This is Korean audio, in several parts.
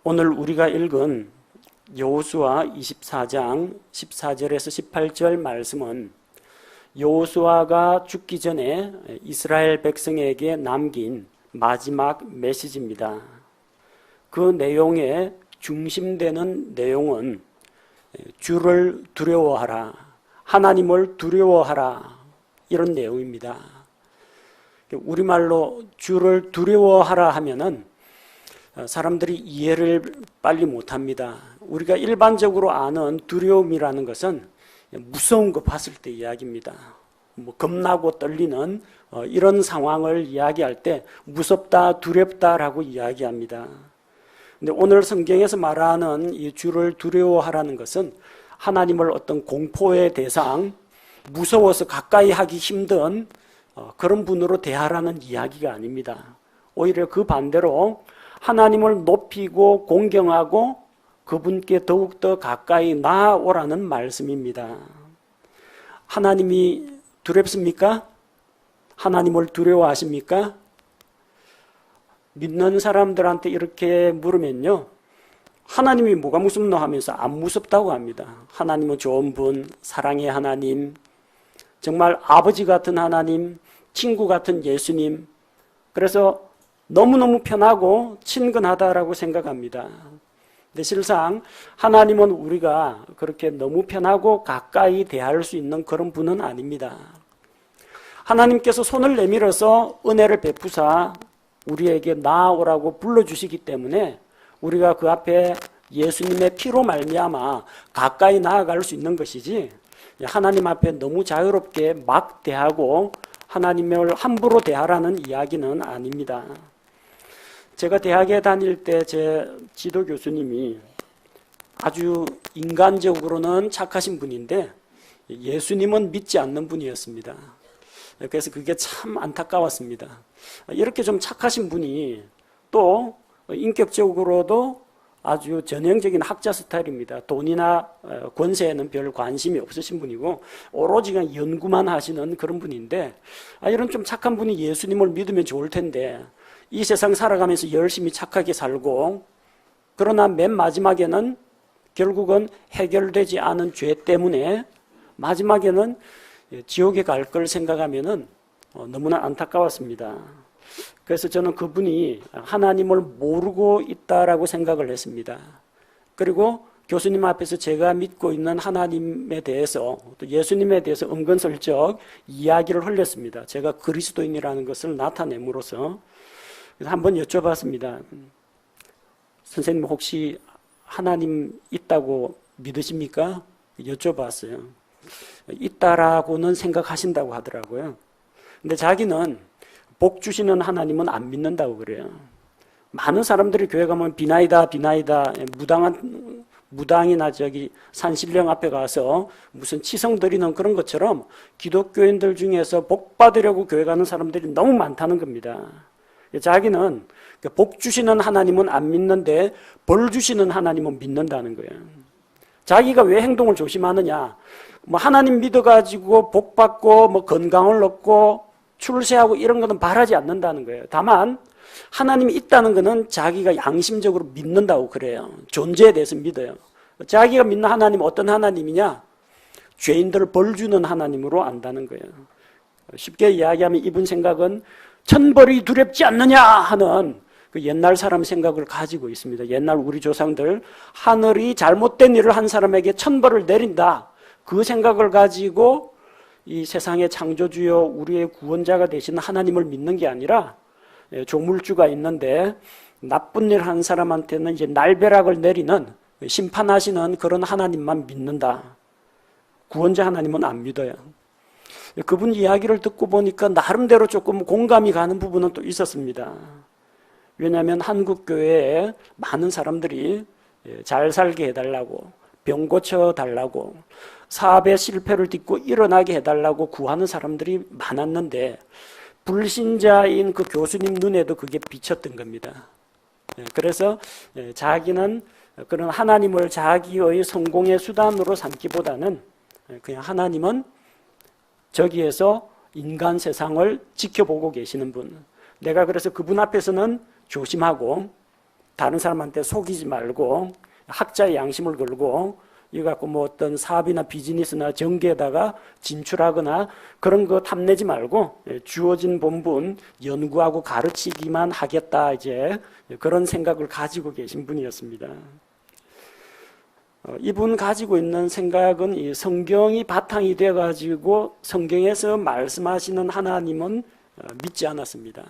오늘 우리가 읽은 여호수아 24장 14절에서 18절 말씀은 여호수아가 죽기 전에 이스라엘 백성에게 남긴 마지막 메시지입니다. 그 내용의 중심되는 내용은 주를 두려워하라, 하나님을 두려워하라, 이런 내용입니다. 우리말로 주를 두려워하라 하면은 사람들이 이해를 빨리 못합니다. 우리가 일반적으로 아는 두려움이라는 것은 무서운 거 봤을 때 이야기입니다. 겁나고 떨리는 이런 상황을 이야기할 때 무섭다, 두렵다라고 이야기합니다. 근데 오늘 성경에서 말하는 이 주를 두려워하라는 것은 하나님을 어떤 공포의 대상, 무서워서 가까이 하기 힘든 그런 분으로 대하라는 이야기가 아닙니다. 오히려 그 반대로 하나님을 높이고 공경하고 그분께 더욱더 가까이 나아오라는 말씀입니다. 하나님이 두렵습니까? 하나님을 두려워하십니까? 믿는 사람들한테 이렇게 물으면요, 하나님이 뭐가 무섭노 하면서 안 무섭다고 합니다. 하나님은 좋은 분, 사랑의 하나님, 정말 아버지 같은 하나님, 친구 같은 예수님, 그래서 너무너무 편하고 친근하다라고 생각합니다. 근데 실상 하나님은 우리가 그렇게 너무 편하고 가까이 대할 수 있는 그런 분은 아닙니다. 하나님께서 손을 내밀어서 은혜를 베푸사 우리에게 나아오라고 불러주시기 때문에 우리가 그 앞에 예수님의 피로 말미암아 가까이 나아갈 수 있는 것이지, 하나님 앞에 너무 자유롭게 막 대하고 하나님을 함부로 대하라는 이야기는 아닙니다. 제가 대학에 다닐 때 제 지도 교수님이 아주 인간적으로는 착하신 분인데 예수님은 믿지 않는 분이었습니다. 그래서 그게 참 안타까웠습니다. 이렇게 좀 착하신 분이 또 인격적으로도 아주 전형적인 학자 스타일입니다. 돈이나 권세에는 별 관심이 없으신 분이고 오로지 그냥 연구만 하시는 그런 분인데, 이런 좀 착한 분이 예수님을 믿으면 좋을 텐데 이 세상 살아가면서 열심히 착하게 살고, 그러나 맨 마지막에는 결국은 해결되지 않은 죄 때문에 마지막에는 지옥에 갈 걸 생각하면은 너무나 안타까웠습니다. 그래서 저는 그분이 하나님을 모르고 있다라고 생각을 했습니다. 그리고 교수님 앞에서 제가 믿고 있는 하나님에 대해서, 또 예수님에 대해서 은근슬쩍 이야기를 흘렸습니다. 제가 그리스도인이라는 것을 나타냄으로써. 그래서 한번 여쭤봤습니다. 선생님 혹시 하나님 있다고 믿으십니까? 여쭤봤어요. 있다라고는 생각하신다고 하더라고요. 근데 자기는 복 주시는 하나님은 안 믿는다고 그래요. 많은 사람들이 교회 가면 비나이다 무당이나 산신령 앞에 가서 무슨 치성 드리는 그런 것처럼 기독교인들 중에서 복 받으려고 교회 가는 사람들이 너무 많다는 겁니다. 자기는 복 주시는 하나님은 안 믿는데 벌 주시는 하나님은 믿는다는 거예요. 자기가 왜 행동을 조심하느냐? 하나님 믿어가지고 복 받고 건강을 얻고 출세하고 이런 것은 바라지 않는다는 거예요. 다만 하나님이 있다는 것은 자기가 양심적으로 믿는다고 그래요. 존재에 대해서 믿어요. 자기가 믿는 하나님은 어떤 하나님이냐? 죄인들을 벌 주는 하나님으로 안다는 거예요. 쉽게 이야기하면 이분 생각은 천벌이 두렵지 않느냐 하는 그 옛날 사람 생각을 가지고 있습니다. 옛날 우리 조상들, 하늘이 잘못된 일을 한 사람에게 천벌을 내린다, 그 생각을 가지고 이 세상의 창조주여 우리의 구원자가 되시는 하나님을 믿는 게 아니라, 조물주가 있는데 나쁜 일 한 사람한테는 이제 날벼락을 내리는, 심판하시는 그런 하나님만 믿는다. 구원자 하나님은 안 믿어요. 그분 이야기를 듣고 보니까 나름대로 조금 공감이 가는 부분은 또 있었습니다. 왜냐하면 한국 교회에 많은 사람들이 잘 살게 해달라고, 병 고쳐달라고, 사업의 실패를 딛고 일어나게 해달라고 구하는 사람들이 많았는데 불신자인 그 교수님 눈에도 그게 비쳤던 겁니다. 그래서 자기는 그런 하나님을 자기의 성공의 수단으로 삼기보다는 그냥 하나님은 저기에서 인간 세상을 지켜보고 계시는 분, 내가 그래서 그분 앞에서는 조심하고 다른 사람한테 속이지 말고 학자의 양심을 걸고 이거 갖고 뭐 어떤 사업이나 비즈니스나 정계에다가 진출하거나 그런 거 탐내지 말고 주어진 본분 연구하고 가르치기만 하겠다, 이제 그런 생각을 가지고 계신 분이었습니다. 이분 가지고 있는 생각은 이 성경이 바탕이 되어가지고 성경에서 말씀하시는 하나님은 믿지 않았습니다.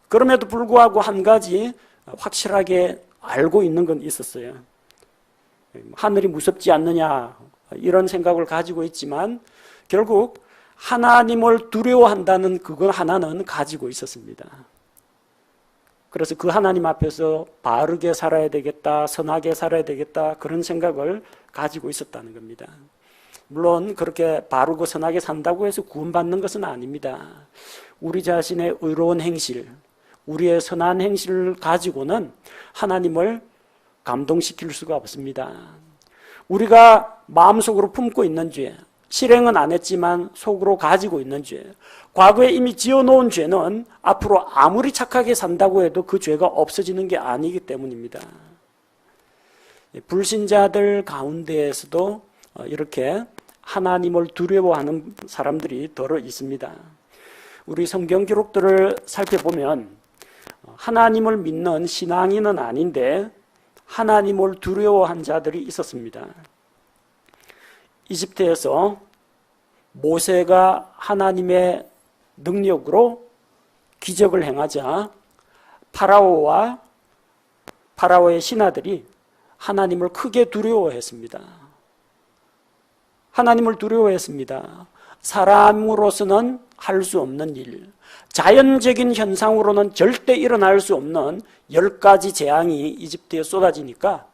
그럼에도 불구하고 한 가지 확실하게 알고 있는 건 있었어요. 하늘이 무섭지 않느냐, 이런 생각을 가지고 있지만 결국 하나님을 두려워한다는 그거 하나는 가지고 있었습니다. 그래서 그 하나님 앞에서 바르게 살아야 되겠다, 선하게 살아야 되겠다, 그런 생각을 가지고 있었다는 겁니다. 물론 그렇게 바르고 선하게 산다고 해서 구원받는 것은 아닙니다. 우리 자신의 의로운 행실, 우리의 선한 행실을 가지고는 하나님을 감동시킬 수가 없습니다. 우리가 마음속으로 품고 있는 죄, 실행은 안 했지만 속으로 가지고 있는 죄, 과거에 이미 지어놓은 죄는 앞으로 아무리 착하게 산다고 해도 그 죄가 없어지는 게 아니기 때문입니다. 불신자들 가운데에서도 이렇게 하나님을 두려워하는 사람들이 더러 있습니다. 우리 성경 기록들을 살펴보면 하나님을 믿는 신앙인은 아닌데 하나님을 두려워한 자들이 있었습니다. 이집트에서 모세가 하나님의 능력으로 기적을 행하자 파라오와 파라오의 신하들이 하나님을 크게 두려워했습니다. 하나님을 두려워했습니다. 사람으로서는 할 수 없는 일, 자연적인 현상으로는 절대 일어날 수 없는 10가지 재앙이 이집트에 쏟아지니까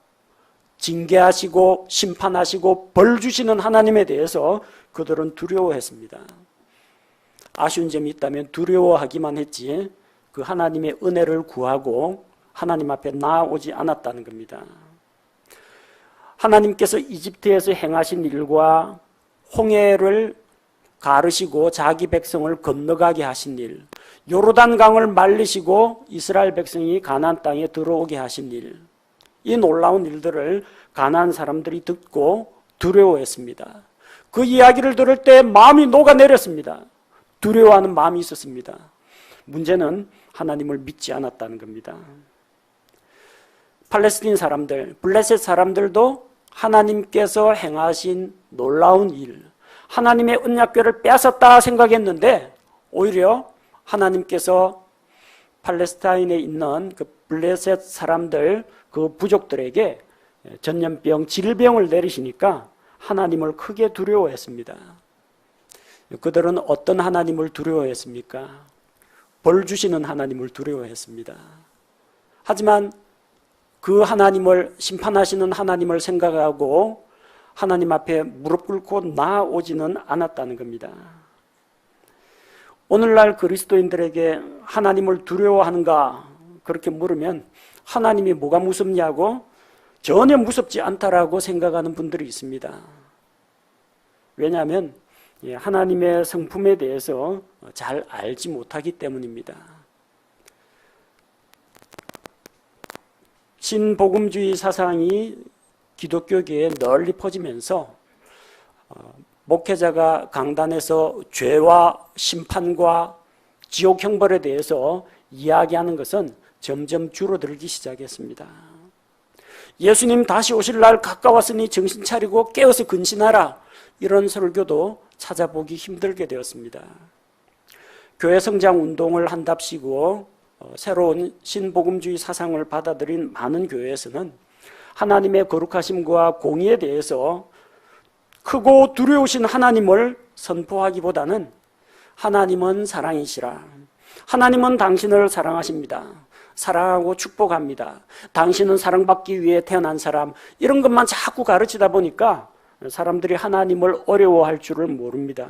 징계하시고 심판하시고 벌 주시는 하나님에 대해서 그들은 두려워했습니다. 아쉬운 점이 있다면 두려워하기만 했지 그 하나님의 은혜를 구하고 하나님 앞에 나아오지 않았다는 겁니다. 하나님께서 이집트에서 행하신 일과 홍해를 가르시고 자기 백성을 건너가게 하신 일, 요르단강을 말리시고 이스라엘 백성이 가나안 땅에 들어오게 하신 일, 이 놀라운 일들을 가나안 사람들이 듣고 두려워했습니다. 그 이야기를 들을 때 마음이 녹아내렸습니다. 두려워하는 마음이 있었습니다. 문제는 하나님을 믿지 않았다는 겁니다. 팔레스틴 사람들, 블레셋 사람들도 하나님께서 행하신 놀라운 일, 하나님의 언약궤를 뺏었다 생각했는데 오히려 하나님께서 팔레스타인에 있는 그 블레셋 사람들, 그 부족들에게 전염병, 질병을 내리시니까 하나님을 크게 두려워했습니다. 그들은 어떤 하나님을 두려워했습니까? 벌 주시는 하나님을 두려워했습니다. 하지만 그 하나님을, 심판하시는 하나님을 생각하고 하나님 앞에 무릎 꿇고 나아오지는 않았다는 겁니다. 오늘날 그리스도인들에게 하나님을 두려워하는가 그렇게 물으면 하나님이 뭐가 무섭냐고 전혀 무섭지 않다라고 생각하는 분들이 있습니다. 왜냐하면 하나님의 성품에 대해서 잘 알지 못하기 때문입니다. 신복음주의 사상이 기독교계에 널리 퍼지면서 목회자가 강단에서 죄와 심판과 지옥 형벌에 대해서 이야기하는 것은 점점 줄어들기 시작했습니다. 예수님 다시 오실 날 가까웠으니 정신 차리고 깨어서 근신하라, 이런 설교도 찾아보기 힘들게 되었습니다. 교회 성장 운동을 한답시고 새로운 신복음주의 사상을 받아들인 많은 교회에서는 하나님의 거룩하심과 공의에 대해서 크고 두려우신 하나님을 선포하기보다는 하나님은 사랑이시라, 하나님은 당신을 사랑하십니다, 사랑하고 축복합니다, 당신은 사랑받기 위해 태어난 사람, 이런 것만 자꾸 가르치다 보니까 사람들이 하나님을 어려워할 줄을 모릅니다.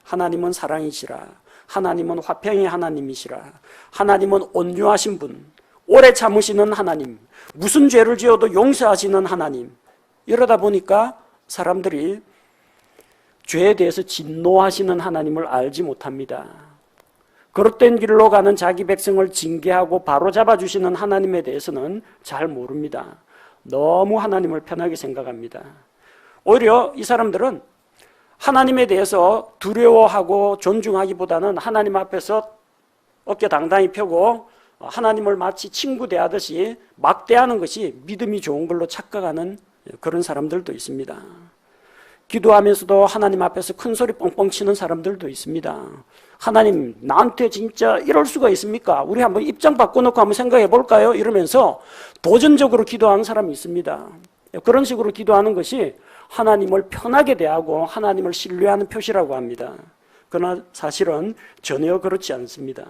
하나님은 사랑이시라, 하나님은 화평의 하나님이시라, 하나님은 온유하신 분, 오래 참으시는 하나님, 무슨 죄를 지어도 용서하시는 하나님. 이러다 보니까 사람들이 죄에 대해서 진노하시는 하나님을 알지 못합니다. 거룩된 길로 가는 자기 백성을 징계하고 바로잡아 주시는 하나님에 대해서는 잘 모릅니다. 너무 하나님을 편하게 생각합니다. 오히려 이 사람들은 하나님에 대해서 두려워하고 존중하기보다는 하나님 앞에서 어깨 당당히 펴고 하나님을 마치 친구 대하듯이 막대하는 것이 믿음이 좋은 걸로 착각하는 그런 사람들도 있습니다. 기도하면서도 하나님 앞에서 큰 소리 뻥뻥 치는 사람들도 있습니다. 하나님, 나한테 진짜 이럴 수가 있습니까? 우리 한번 입장 바꿔놓고 한번 생각해 볼까요? 이러면서 도전적으로 기도하는 사람이 있습니다. 그런 식으로 기도하는 것이 하나님을 편하게 대하고 하나님을 신뢰하는 표시라고 합니다. 그러나 사실은 전혀 그렇지 않습니다.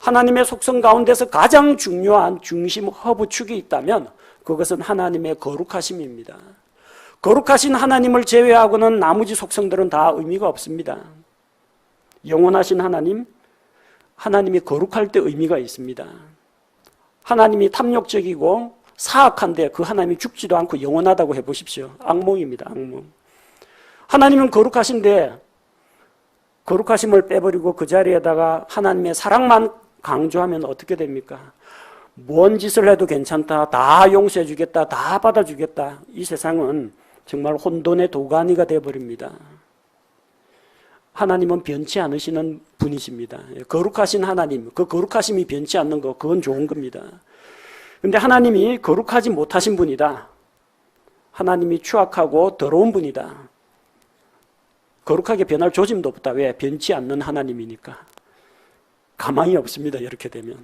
하나님의 속성 가운데서 가장 중요한 중심 허브축이 있다면 그것은 하나님의 거룩하심입니다. 거룩하신 하나님을 제외하고는 나머지 속성들은 다 의미가 없습니다. 영원하신 하나님, 하나님이 거룩할 때 의미가 있습니다. 하나님이 탐욕적이고 사악한데 그 하나님이 죽지도 않고 영원하다고 해보십시오. 악몽입니다. 악몽. 하나님은 거룩하신데 거룩하심을 빼버리고 그 자리에다가 하나님의 사랑만 강조하면 어떻게 됩니까? 뭔 짓을 해도 괜찮다, 다 용서해 주겠다, 다 받아주겠다. 이 세상은 정말 혼돈의 도가니가 되어버립니다. 하나님은 변치 않으시는 분이십니다. 거룩하신 하나님, 그 거룩하심이 변치 않는 거, 그건 좋은 겁니다. 그런데 하나님이 거룩하지 못하신 분이다. 하나님이 추악하고 더러운 분이다. 거룩하게 변할 조짐도 없다. 왜? 변치 않는 하나님이니까. 가망이 없습니다. 이렇게 되면.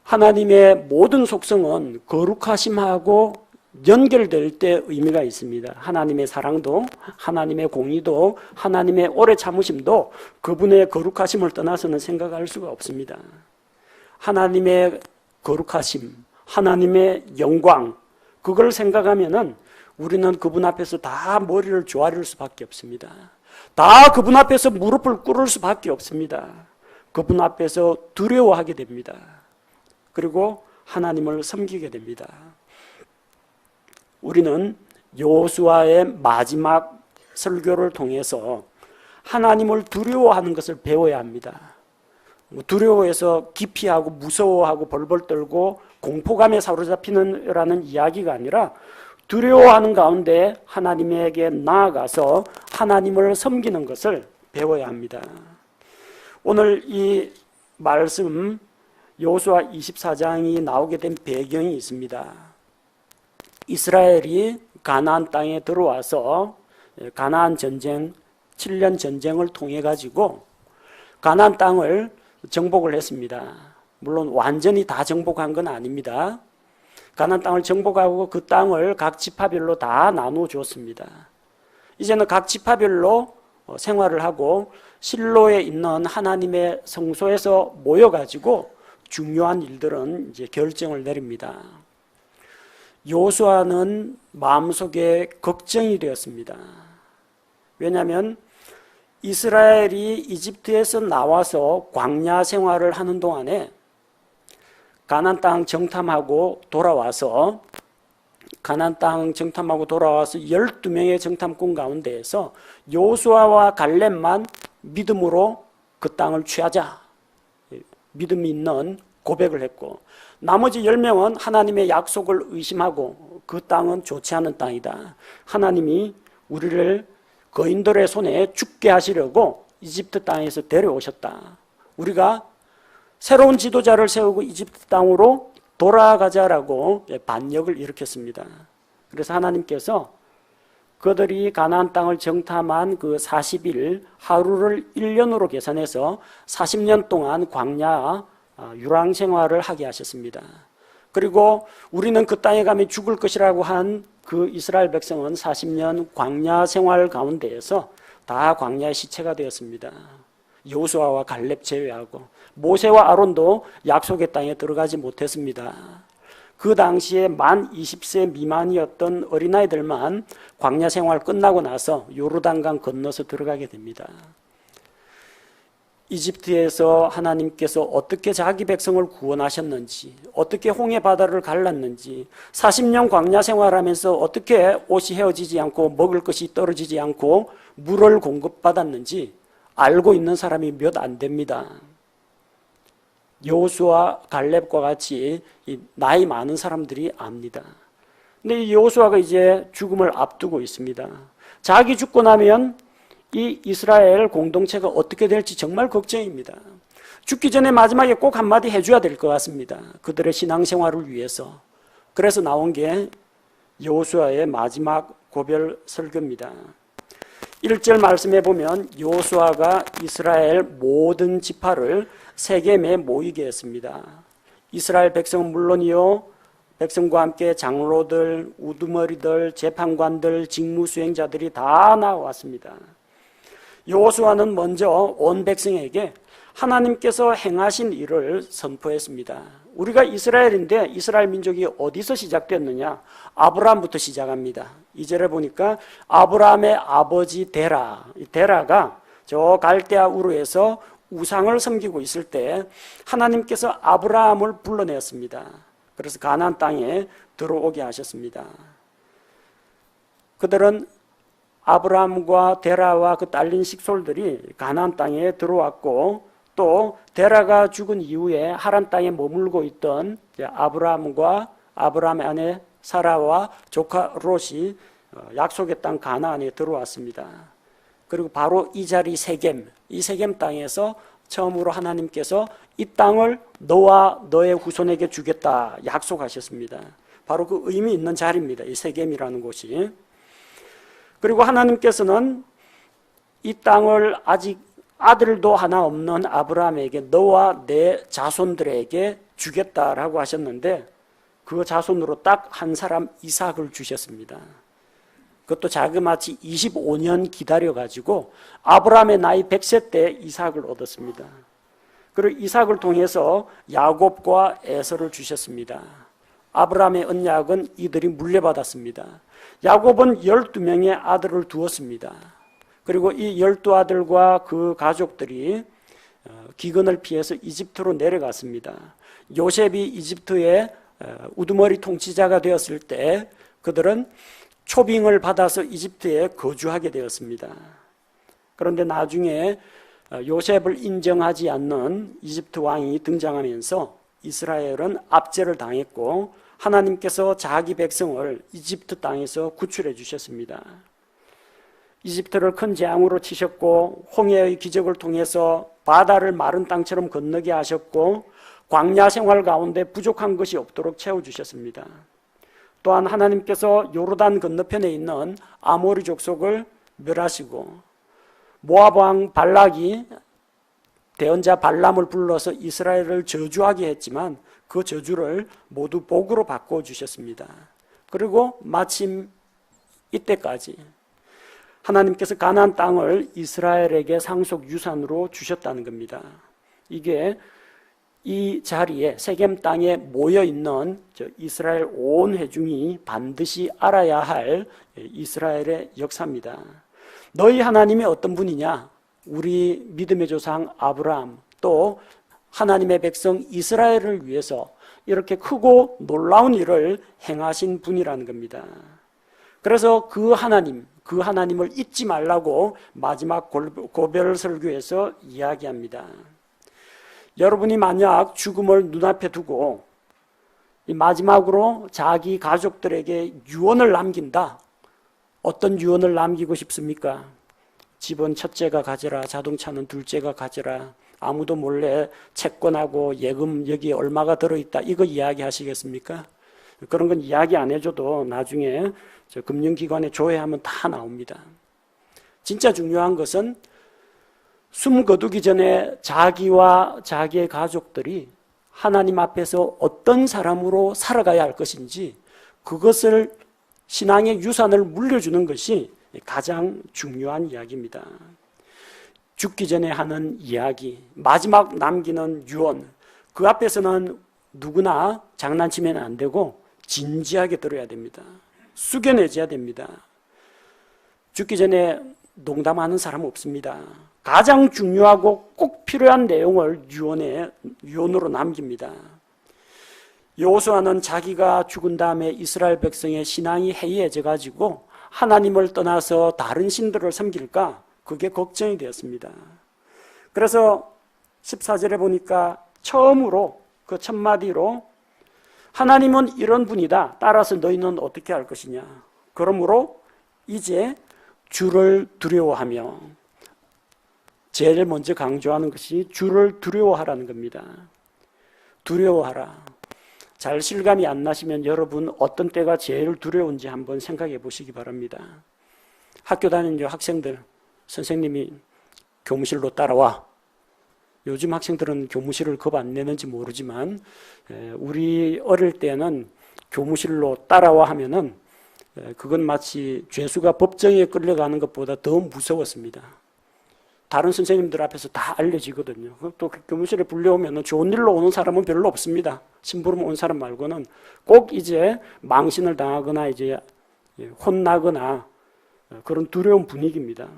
하나님의 모든 속성은 거룩하심하고 연결될 때 의미가 있습니다. 하나님의 사랑도, 하나님의 공의도, 하나님의 오래 참으심도 그분의 거룩하심을 떠나서는 생각할 수가 없습니다. 하나님의 거룩하심, 하나님의 영광, 그걸 생각하면은 우리는 그분 앞에서 다 머리를 조아릴 수밖에 없습니다. 다 그분 앞에서 무릎을 꿇을 수밖에 없습니다. 그분 앞에서 두려워하게 됩니다. 그리고 하나님을 섬기게 됩니다. 우리는 여호수아의 마지막 설교를 통해서 하나님을 두려워하는 것을 배워야 합니다. 두려워해서 기피하고 무서워하고 벌벌 떨고 공포감에 사로잡히는 이야기가 아니라 두려워하는 가운데 하나님에게 나아가서 하나님을 섬기는 것을 배워야 합니다. 오늘 이 말씀 여호수아 24장이 나오게 된 배경이 있습니다. 이스라엘이 가나안 땅에 들어와서 가나안 전쟁, 7년 전쟁을 통해 가지고 가나안 땅을 정복을 했습니다. 물론 완전히 다 정복한 건 아닙니다. 가나안 땅을 정복하고 그 땅을 각 지파별로 다 나누어 주었습니다. 이제는 각 지파별로 생활을 하고 실로에 있는 하나님의 성소에서 모여가지고 중요한 일들은 이제 결정을 내립니다. 여호수아는 마음속에 걱정이 되었습니다. 왜냐하면 이스라엘이 이집트에서 나와서 광야 생활을 하는 동안에 가나안 땅 정탐하고 돌아와서 12명의 정탐꾼 가운데에서 여호수아와 갈렙만 믿음으로 그 땅을 취하자, 믿음이 있는 고백을 했고, 나머지 10명은 하나님의 약속을 의심하고 그 땅은 좋지 않은 땅이다. 하나님이 우리를 거인들의 손에 죽게 하시려고 이집트 땅에서 데려오셨다. 우리가 새로운 지도자를 세우고 이집트 땅으로 돌아가자라고 반역을 일으켰습니다. 그래서 하나님께서 그들이 가나안 땅을 정탐한 그 40일, 하루를 1년으로 계산해서 40년 동안 광야 유랑 생활을 하게 하셨습니다. 그리고 우리는 그 땅에 가면 죽을 것이라고 한 그 이스라엘 백성은 40년 광야 생활 가운데에서 다 광야의 시체가 되었습니다. 여호수아와 갈렙 제외하고 모세와 아론도 약속의 땅에 들어가지 못했습니다. 그 당시에 만 20세 미만이었던 어린아이들만 광야 생활 끝나고 나서 요르단강 건너서 들어가게 됩니다. 이집트에서 하나님께서 어떻게 자기 백성을 구원하셨는지, 어떻게 홍해 바다를 갈랐는지, 40년 광야 생활하면서 어떻게 옷이 헤어지지 않고 먹을 것이 떨어지지 않고 물을 공급받았는지 알고 있는 사람이 몇 안 됩니다. 여호수아, 갈렙과 같이 나이 많은 사람들이 압니다. 근데 이 여호수아가 이제 죽음을 앞두고 있습니다. 자기 죽고 나면 이 이스라엘 공동체가 어떻게 될지 정말 걱정입니다. 죽기 전에 마지막에 꼭 한마디 해줘야 될 것 같습니다. 그들의 신앙생활을 위해서. 그래서 나온 게 여호수아의 마지막 고별 설교입니다. 1절 말씀해 보면 여호수아가 이스라엘 모든 지파를 세겜에 모이게 했습니다. 이스라엘 백성은 물론이요, 백성과 함께 장로들, 우두머리들, 재판관들, 직무수행자들이 다 나왔습니다. 여호수아는 먼저 온 백성에게 하나님께서 행하신 일을 선포했습니다. 우리가 이스라엘인데 이스라엘 민족이 어디서 시작됐느냐? 아브라함부터 시작합니다. 2절에 보니까 아브라함의 아버지 데라가 저 갈대아 우르에서 우상을 섬기고 있을 때 하나님께서 아브라함을 불러내었습니다. 그래서 가나안 땅에 들어오게 하셨습니다. 그들은 아브라함과 데라와 그 딸린 식솔들이 가나안 땅에 들어왔고, 또 데라가 죽은 이후에 하란 땅에 머물고 있던 아브라함과 아브라함의 아내 사라와 조카 롯이 약속의 땅 가나안에 들어왔습니다. 그리고 바로 이 자리 세겜, 이 세겜 땅에서 처음으로 하나님께서 이 땅을 너와 너의 후손에게 주겠다 약속하셨습니다. 바로 그 의미 있는 자리입니다. 이 세겜이라는 곳이. 그리고 하나님께서는 이 땅을 아직 아들도 하나 없는 아브라함에게 너와 내 자손들에게 주겠다라고 하셨는데, 그 자손으로 딱 한 사람 이삭을 주셨습니다. 그것도 자그마치 25년 기다려가지고 아브라함의 나이 100세 때 이삭을 얻었습니다. 그리고 이삭을 통해서 야곱과 에서를 주셨습니다. 아브라함의 언약은 이들이 물려받았습니다. 야곱은 12명의 아들을 두었습니다. 그리고 이 12아들과 그 가족들이 기근을 피해서 이집트로 내려갔습니다. 요셉이 이집트의 우두머리 통치자가 되었을 때 그들은 초빙을 받아서 이집트에 거주하게 되었습니다. 그런데 나중에 요셉을 인정하지 않는 이집트 왕이 등장하면서 이스라엘은 압제를 당했고 하나님께서 자기 백성을 이집트 땅에서 구출해 주셨습니다. 이집트를 큰 재앙으로 치셨고 홍해의 기적을 통해서 바다를 마른 땅처럼 건너게 하셨고 광야 생활 가운데 부족한 것이 없도록 채워주셨습니다. 또한 하나님께서 요르단 건너편에 있는 아모리 족속을 멸하시고 모압 왕 발락이 대언자 발람을 불러서 이스라엘을 저주하게 했지만 그 저주를 모두 복으로 바꿔주셨습니다. 그리고 마침 이때까지 하나님께서 가나안 땅을 이스라엘에게 상속 유산으로 주셨다는 겁니다. 이게 이 자리에 세겜 땅에 모여있는 이스라엘 온 회중이 반드시 알아야 할 이스라엘의 역사입니다. 너희 하나님이 어떤 분이냐? 우리 믿음의 조상 아브라함, 또 하나님의 백성 이스라엘을 위해서 이렇게 크고 놀라운 일을 행하신 분이라는 겁니다. 그래서 그 하나님을 잊지 말라고 마지막 고별 설교에서 이야기합니다. 여러분이 만약 죽음을 눈앞에 두고 마지막으로 자기 가족들에게 유언을 남긴다. 어떤 유언을 남기고 싶습니까? 집은 첫째가 가져라, 자동차는 둘째가 가져라, 아무도 몰래 채권하고 예금 여기에 얼마가 들어있다, 이거 이야기 하시겠습니까? 그런 건 이야기 안 해줘도 나중에 금융기관에 조회하면 다 나옵니다. 진짜 중요한 것은 숨 거두기 전에 자기와 자기의 가족들이 하나님 앞에서 어떤 사람으로 살아가야 할 것인지, 그것을 신앙의 유산을 물려주는 것이 가장 중요한 이야기입니다. 죽기 전에 하는 이야기, 마지막 남기는 유언, 그 앞에서는 누구나 장난치면 안 되고 진지하게 들어야 됩니다. 숙여내줘야 됩니다. 죽기 전에 농담하는 사람 없습니다. 가장 중요하고 꼭 필요한 내용을 유언으로 남깁니다. 여호수아는 자기가 죽은 다음에 이스라엘 백성의 신앙이 해이해져 가지고 하나님을 떠나서 다른 신들을 섬길까? 그게 걱정이 되었습니다. 그래서 14절에 보니까 처음으로 그 첫 마디로 하나님은 이런 분이다. 따라서 너희는 어떻게 할 것이냐. 그러므로 이제 주를 두려워하며, 제일 먼저 강조하는 것이 주를 두려워하라는 겁니다. 두려워하라. 잘 실감이 안 나시면 여러분 어떤 때가 제일 두려운지 한번 생각해 보시기 바랍니다. 학교 다니는 학생들, 선생님이 교무실로 따라와. 요즘 학생들은 교무실을 겁 안 내는지 모르지만 우리 어릴 때는 교무실로 따라와 하면은 그건 마치 죄수가 법정에 끌려가는 것보다 더 무서웠습니다. 다른 선생님들 앞에서 다 알려지거든요. 또 교무실에 불려오면 좋은 일로 오는 사람은 별로 없습니다. 심부름 온 사람 말고는 꼭 이제 망신을 당하거나 이제 혼나거나 그런 두려운 분위기입니다.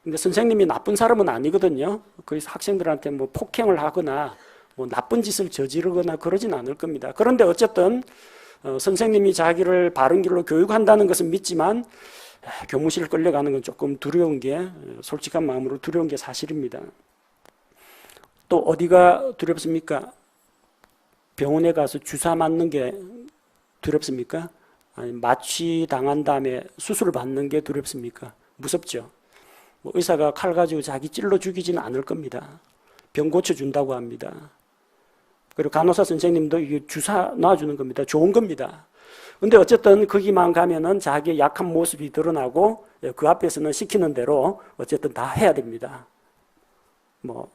근데 선생님이 나쁜 사람은 아니거든요. 그래서 학생들한테 뭐 폭행을 하거나 뭐 나쁜 짓을 저지르거나 그러진 않을 겁니다. 그런데 어쨌든 선생님이 자기를 바른 길로 교육한다는 것은 믿지만 교무실 끌려가는 건 조금 두려운 게, 솔직한 마음으로 두려운 게 사실입니다. 또 어디가 두렵습니까? 병원에 가서 주사 맞는 게 두렵습니까? 아니, 마취 당한 다음에 수술을 받는 게 두렵습니까? 무섭죠. 뭐 의사가 칼 가지고 자기 찔러 죽이지는 않을 겁니다. 병 고쳐준다고 합니다. 그리고 간호사 선생님도 이게 주사 놔주는 겁니다. 좋은 겁니다. 근데 어쨌든 거기만 가면은 자기의 약한 모습이 드러나고 그 앞에서는 시키는 대로 어쨌든 다 해야 됩니다. 뭐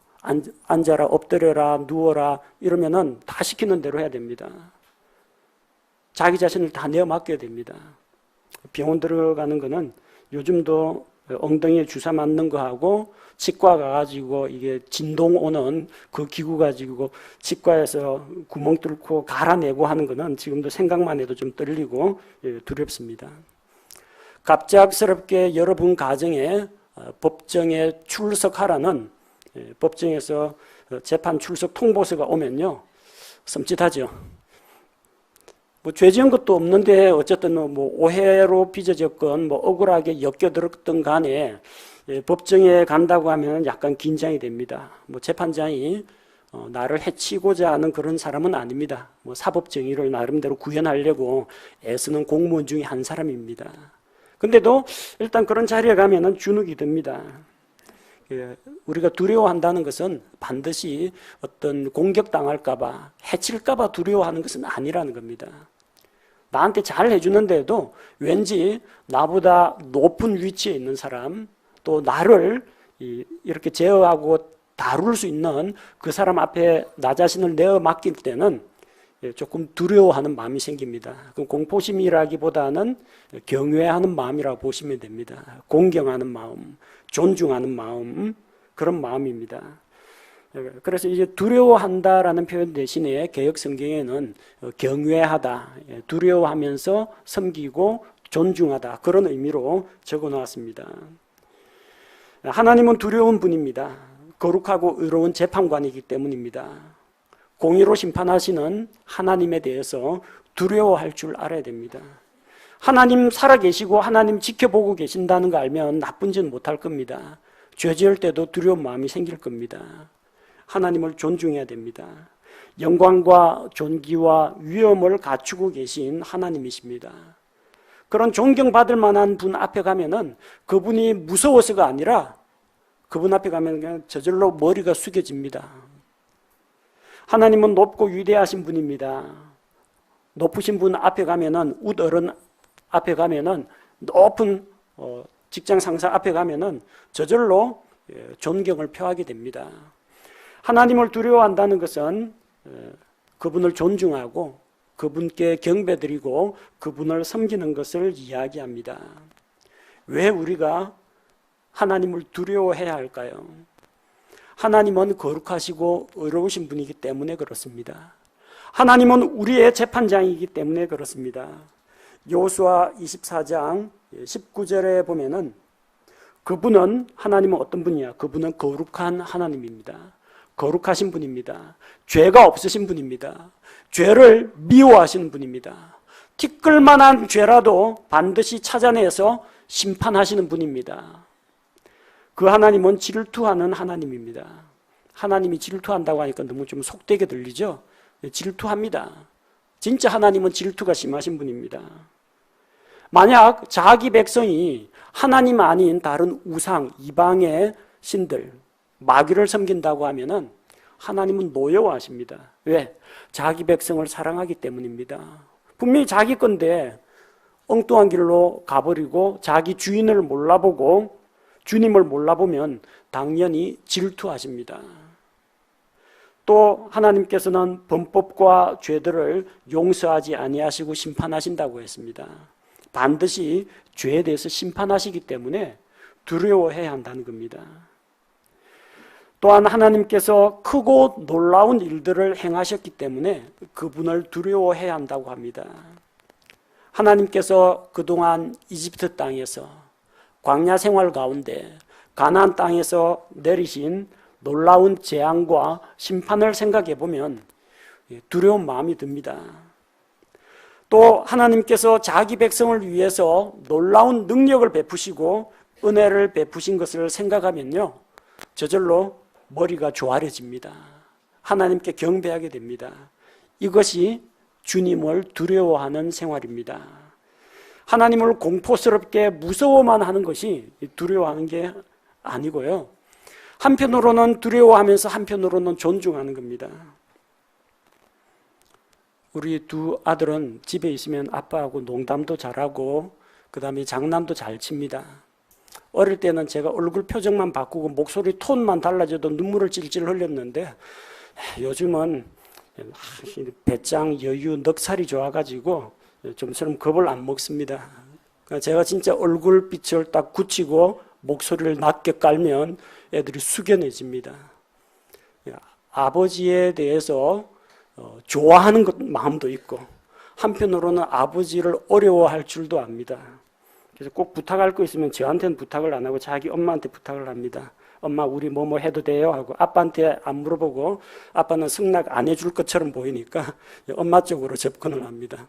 앉아라, 엎드려라, 누워라 이러면은 다 시키는 대로 해야 됩니다. 자기 자신을 다 내어 맡겨야 됩니다. 병원 들어가는 거는 요즘도 엉덩이에 주사 맞는 거하고 치과 가가지고 이게 진동 오는 그 기구 가지고 치과에서 구멍 뚫고 갈아내고 하는 거는 지금도 생각만 해도 좀 떨리고 두렵습니다. 갑작스럽게 여러분 가정에 법정에 출석하라는, 법정에서 재판 출석 통보서가 오면요, 섬찟하죠. 뭐 죄 지은 것도 없는데 어쨌든 뭐 오해로 빚어졌건 뭐 억울하게 엮여들었던 간에 법정에 간다고 하면 약간 긴장이 됩니다. 뭐 재판장이 나를 해치고자 하는 그런 사람은 아닙니다. 뭐 사법 정의를 나름대로 구현하려고 애쓰는 공무원 중에 한 사람입니다. 근데도 일단 그런 자리에 가면은 주눅이 듭니다. 우리가 두려워한다는 것은 반드시 어떤 공격당할까봐, 해칠까봐 두려워하는 것은 아니라는 겁니다. 나한테 잘 해주는데도 왠지 나보다 높은 위치에 있는 사람, 또 나를 이렇게 제어하고 다룰 수 있는 그 사람 앞에 나 자신을 내어 맡길 때는 조금 두려워하는 마음이 생깁니다. 그럼 공포심이라기보다는 경외하는 마음이라고 보시면 됩니다. 공경하는 마음, 존중하는 마음, 그런 마음입니다. 그래서 이제 두려워한다라는 표현 대신에 개역 성경에는 경외하다, 두려워하면서 섬기고 존중하다, 그런 의미로 적어 놓았습니다. 하나님은 두려운 분입니다. 거룩하고 의로운 재판관이기 때문입니다. 공의로 심판하시는 하나님에 대해서 두려워할 줄 알아야 됩니다. 하나님 살아계시고 하나님 지켜보고 계신다는 거 알면 나쁜 짓 못할 겁니다. 죄 지을 때도 두려운 마음이 생길 겁니다. 하나님을 존중해야 됩니다. 영광과 존귀와 위엄을 갖추고 계신 하나님이십니다. 그런 존경받을 만한 분 앞에 가면은 그분이 무서워서가 아니라 그분 앞에 가면 그냥 저절로 머리가 숙여집니다. 하나님은 높고 위대하신 분입니다. 높으신 분 앞에 가면은, 웃어른 앞에 가면은, 높은 직장 상사 앞에 가면은 저절로 존경을 표하게 됩니다. 하나님을 두려워한다는 것은 그분을 존중하고 그분께 경배드리고 그분을 섬기는 것을 이야기합니다. 왜 우리가 하나님을 두려워해야 할까요? 하나님은 거룩하시고 의로우신 분이기 때문에 그렇습니다. 하나님은 우리의 재판장이기 때문에 그렇습니다. 여호수아 24장 19절에 보면은 그분은, 하나님은 어떤 분이야? 그분은 거룩한 하나님입니다. 거룩하신 분입니다. 죄가 없으신 분입니다. 죄를 미워하시는 분입니다. 티끌만한 죄라도 반드시 찾아내서 심판하시는 분입니다. 그 하나님은 질투하는 하나님입니다. 하나님이 질투한다고 하니까 너무 좀 속되게 들리죠? 질투합니다. 진짜 하나님은 질투가 심하신 분입니다. 만약 자기 백성이 하나님 아닌 다른 우상, 이방의 신들, 마귀를 섬긴다고 하면은 하나님은 노여워하십니다. 왜? 자기 백성을 사랑하기 때문입니다. 분명히 자기 건데 엉뚱한 길로 가버리고 자기 주인을 몰라보고 주님을 몰라보면 당연히 질투하십니다. 또 하나님께서는 범법과 죄들을 용서하지 아니하시고 심판하신다고 했습니다. 반드시 죄에 대해서 심판하시기 때문에 두려워해야 한다는 겁니다. 또한 하나님께서 크고 놀라운 일들을 행하셨기 때문에 그분을 두려워해야 한다고 합니다. 하나님께서 그동안 이집트 땅에서 광야 생활 가운데 가나안 땅에서 내리신 놀라운 재앙과 심판을 생각해 보면 두려운 마음이 듭니다. 또 하나님께서 자기 백성을 위해서 놀라운 능력을 베푸시고 은혜를 베푸신 것을 생각하면요, 저절로 머리가 조아려집니다. 하나님께 경배하게 됩니다. 이것이 주님을 두려워하는 생활입니다. 하나님을 공포스럽게 무서워만 하는 것이 두려워하는 게 아니고요, 한편으로는 두려워하면서 한편으로는 존중하는 겁니다. 우리 두 아들은 집에 있으면 아빠하고 농담도 잘하고 그 다음에 장난도 잘 칩니다. 어릴 때는 제가 얼굴 표정만 바꾸고 목소리 톤만 달라져도 눈물을 찔찔 흘렸는데 요즘은 배짱, 여유, 넉살이 좋아가지고 좀처럼 겁을 안 먹습니다. 제가 진짜 얼굴빛을 딱 굳히고 목소리를 낮게 깔면 애들이 숙연해집니다. 아버지에 대해서 좋아하는 마음도 있고 한편으로는 아버지를 어려워할 줄도 압니다. 그래서 꼭 부탁할 거 있으면 저한테는 부탁을 안 하고 자기 엄마한테 부탁을 합니다. 엄마 우리 뭐뭐 해도 돼요? 하고 아빠한테 안 물어보고 아빠는 승낙 안 해줄 것처럼 보이니까 엄마 쪽으로 접근을 합니다.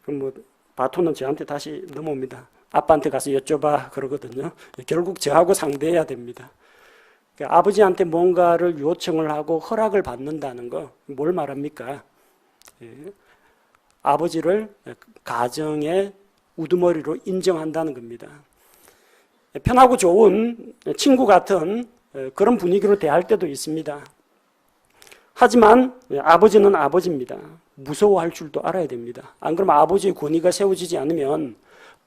그럼 뭐 바톤은 저한테 다시 넘어옵니다. 아빠한테 가서 여쭤봐 그러거든요. 결국 저하고 상대해야 됩니다. 그러니까 아버지한테 뭔가를 요청을 하고 허락을 받는다는 거 뭘 말합니까? 아버지를 가정의 우두머리로 인정한다는 겁니다. 편하고 좋은 친구 같은 그런 분위기로 대할 때도 있습니다. 하지만 아버지는 아버지입니다. 무서워할 줄도 알아야 됩니다. 안 그러면 아버지의 권위가 세워지지 않으면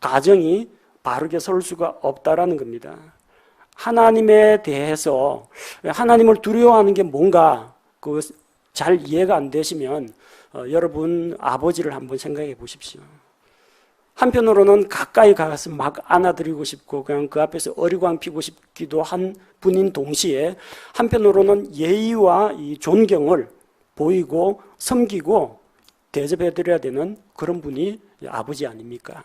가정이 바르게 설 수가 없다라는 겁니다. 하나님에 대해서 하나님을 두려워하는 게 뭔가 잘 이해가 안 되시면 여러분 아버지를 한번 생각해 보십시오. 한편으로는 가까이 가서 막 안아드리고 싶고 그냥 그 앞에서 어리광 피고 싶기도 한 분인 동시에 한편으로는 예의와 이 존경을 보이고 섬기고 대접해드려야 되는 그런 분이 아버지 아닙니까?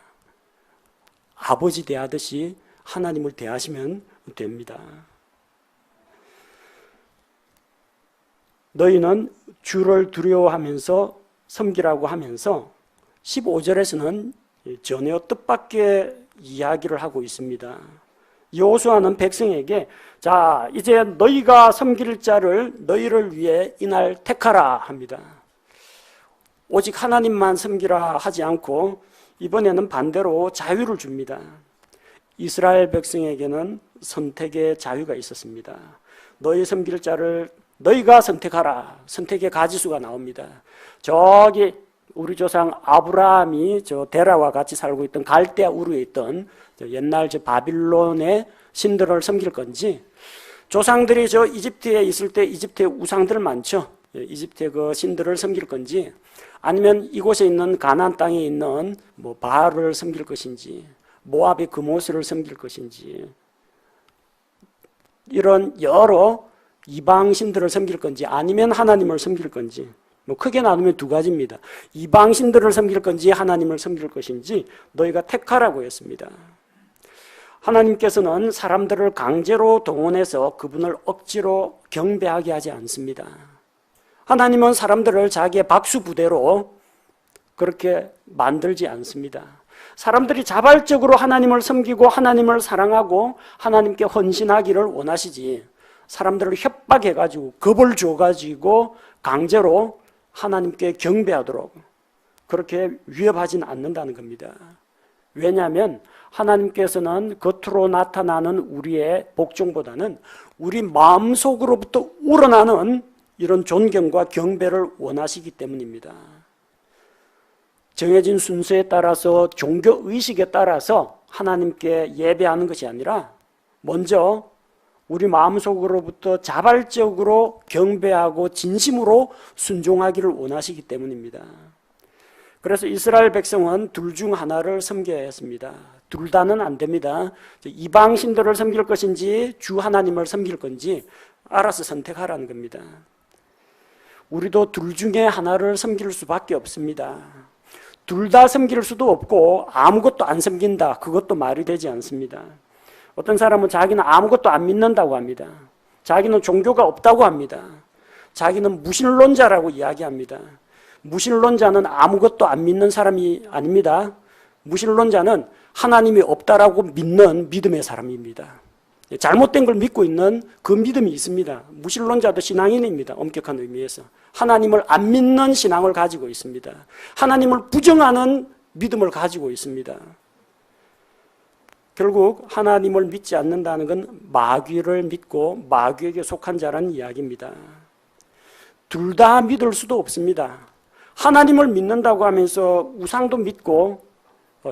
아버지 대하듯이 하나님을 대하시면 됩니다. 너희는 주를 두려워하면서 섬기라고 하면서 15절에서는 전혀 뜻밖의 이야기를 하고 있습니다. 여호수아는 백성에게 자 이제 너희가 섬길 자를 너희를 위해 이날 택하라 합니다. 오직 하나님만 섬기라 하지 않고 이번에는 반대로 자유를 줍니다. 이스라엘 백성에게는 선택의 자유가 있었습니다. 너희 섬길 자를 너희가 선택하라. 선택의 가지수가 나옵니다. 저기 우리 조상 아브라함이 저 데라와 같이 살고 있던 갈대아 우르에 있던 옛날 저 바빌론의 신들을 섬길 건지, 조상들이 저 이집트에 있을 때 이집트의 우상들 많죠. 이집트의 그 신들을 섬길 건지, 아니면 이곳에 있는 가나안 땅에 있는 뭐 바알을 섬길 것인지, 모압의 그모스를 섬길 것인지, 이런 여러 이방 신들을 섬길 건지 아니면 하나님을 섬길 건지, 뭐 크게 나누면 두 가지입니다. 이방 신들을 섬길 건지 하나님을 섬길 것인지 너희가 택하라고 했습니다. 하나님께서는 사람들을 강제로 동원해서 그분을 억지로 경배하게 하지 않습니다. 하나님은 사람들을 자기의 박수 부대로 그렇게 만들지 않습니다. 사람들이 자발적으로 하나님을 섬기고 하나님을 사랑하고 하나님께 헌신하기를 원하시지, 사람들을 협박해가지고 겁을 줘가지고 강제로 하나님께 경배하도록 그렇게 위협하지는 않는다는 겁니다. 왜냐하면 하나님께서는 겉으로 나타나는 우리의 복종보다는 우리 마음속으로부터 우러나는 이런 존경과 경배를 원하시기 때문입니다. 정해진 순서에 따라서 종교의식에 따라서 하나님께 예배하는 것이 아니라 먼저 우리 마음속으로부터 자발적으로 경배하고 진심으로 순종하기를 원하시기 때문입니다. 그래서 이스라엘 백성은 둘 중 하나를 섬겨야 했습니다. 둘 다는 안 됩니다. 이방 신들을 섬길 것인지 주 하나님을 섬길 건지 알아서 선택하라는 겁니다. 우리도 둘 중에 하나를 섬길 수밖에 없습니다. 둘 다 섬길 수도 없고 아무것도 안 섬긴다, 그것도 말이 되지 않습니다. 어떤 사람은 자기는 아무것도 안 믿는다고 합니다. 자기는 종교가 없다고 합니다. 자기는 무신론자라고 이야기합니다. 무신론자는 아무것도 안 믿는 사람이 아닙니다. 무신론자는 하나님이 없다라고 믿는 믿음의 사람입니다. 잘못된 걸 믿고 있는 그 믿음이 있습니다. 무신론자도 신앙인입니다. 엄격한 의미에서. 하나님을 안 믿는 신앙을 가지고 있습니다. 하나님을 부정하는 믿음을 가지고 있습니다. 결국 하나님을 믿지 않는다는 건 마귀를 믿고 마귀에게 속한 자라는 이야기입니다. 둘 다 믿을 수도 없습니다. 하나님을 믿는다고 하면서 우상도 믿고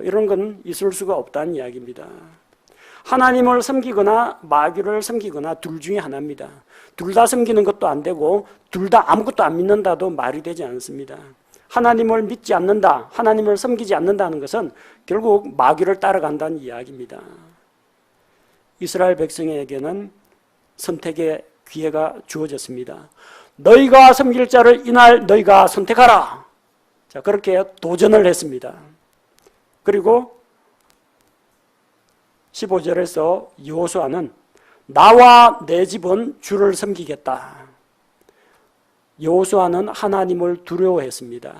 이런 건 있을 수가 없다는 이야기입니다. 하나님을 섬기거나 마귀를 섬기거나 둘 중에 하나입니다. 둘 다 섬기는 것도 안 되고 둘 다 아무것도 안 믿는다도 말이 되지 않습니다. 하나님을 믿지 않는다, 하나님을 섬기지 않는다는 것은 결국 마귀를 따라간다는 이야기입니다. 이스라엘 백성에게는 선택의 기회가 주어졌습니다. 너희가 섬길 자를 이날 너희가 선택하라. 자, 그렇게 도전을 했습니다. 그리고 15절에서 여호수아는 나와 내 집은 주를 섬기겠다. 여호수아는 하나님을 두려워했습니다.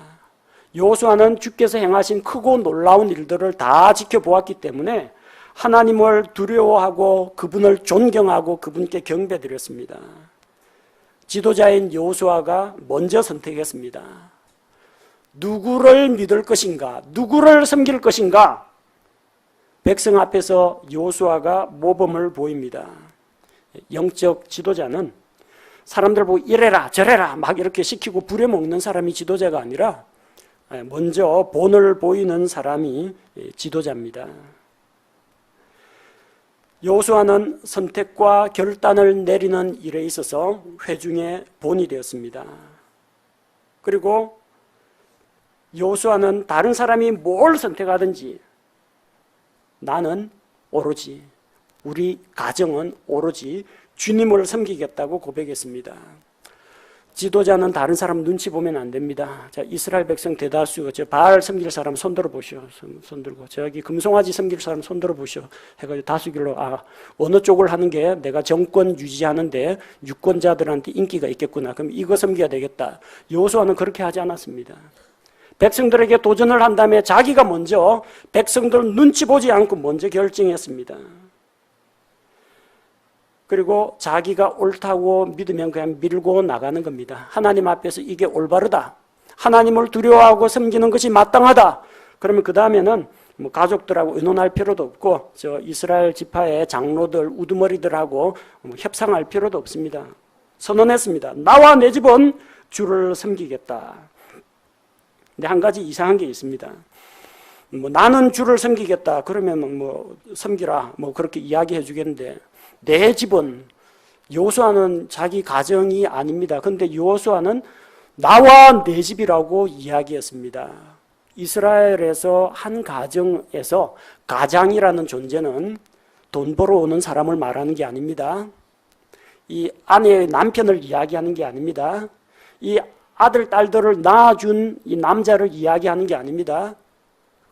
여호수아는 주께서 행하신 크고 놀라운 일들을 다 지켜보았기 때문에 하나님을 두려워하고 그분을 존경하고 그분께 경배드렸습니다. 지도자인 여호수아가 먼저 선택했습니다. 누구를 믿을 것인가? 누구를 섬길 것인가? 백성 앞에서 여호수아가 모범을 보입니다. 영적 지도자는 사람들 보고 이래라 저래라 막 이렇게 시키고 부려먹는 사람이 지도자가 아니라 먼저 본을 보이는 사람이 지도자입니다. 여호수아는 선택과 결단을 내리는 일에 있어서 회중의 본이 되었습니다. 그리고 여호수아는 다른 사람이 뭘 선택하든지 나는 오로지, 우리 가정은 오로지 주님을 섬기겠다고 고백했습니다. 지도자는 다른 사람 눈치 보면 안 됩니다. 자, 이스라엘 백성 대다수가 저 바알 섬길 사람 손들어 보시오. 손들고 저기 금송아지 섬길 사람 손들어 보시오. 해가지고 다수결로 어느 쪽을 하는 게 내가 정권 유지하는데 유권자들한테 인기가 있겠구나. 그럼 이거 섬겨야 되겠다. 여호수아는 그렇게 하지 않았습니다. 백성들에게 도전을 한 다음에 자기가 먼저 백성들 눈치 보지 않고 먼저 결정했습니다. 그리고 자기가 옳다고 믿으면 그냥 밀고 나가는 겁니다. 하나님 앞에서 이게 올바르다. 하나님을 두려워하고 섬기는 것이 마땅하다. 그러면 그 다음에는 뭐 가족들하고 의논할 필요도 없고 저 이스라엘 지파의 장로들, 우두머리들하고 뭐 협상할 필요도 없습니다. 선언했습니다. 나와 내 집은 주를 섬기겠다. 근데 한 가지 이상한 게 있습니다. 뭐 나는 주를 섬기겠다. 그러면 뭐 섬기라. 뭐 그렇게 이야기해 주겠는데 내 집은, 여호수아는 자기 가정이 아닙니다. 그런데 여호수아는 나와 내 집이라고 이야기했습니다. 이스라엘에서 한 가정에서 가장이라는 존재는 돈 벌어오는 사람을 말하는 게 아닙니다. 이 아내의 남편을 이야기하는 게 아닙니다. 이 아들, 딸들을 낳아준 이 남자를 이야기하는 게 아닙니다.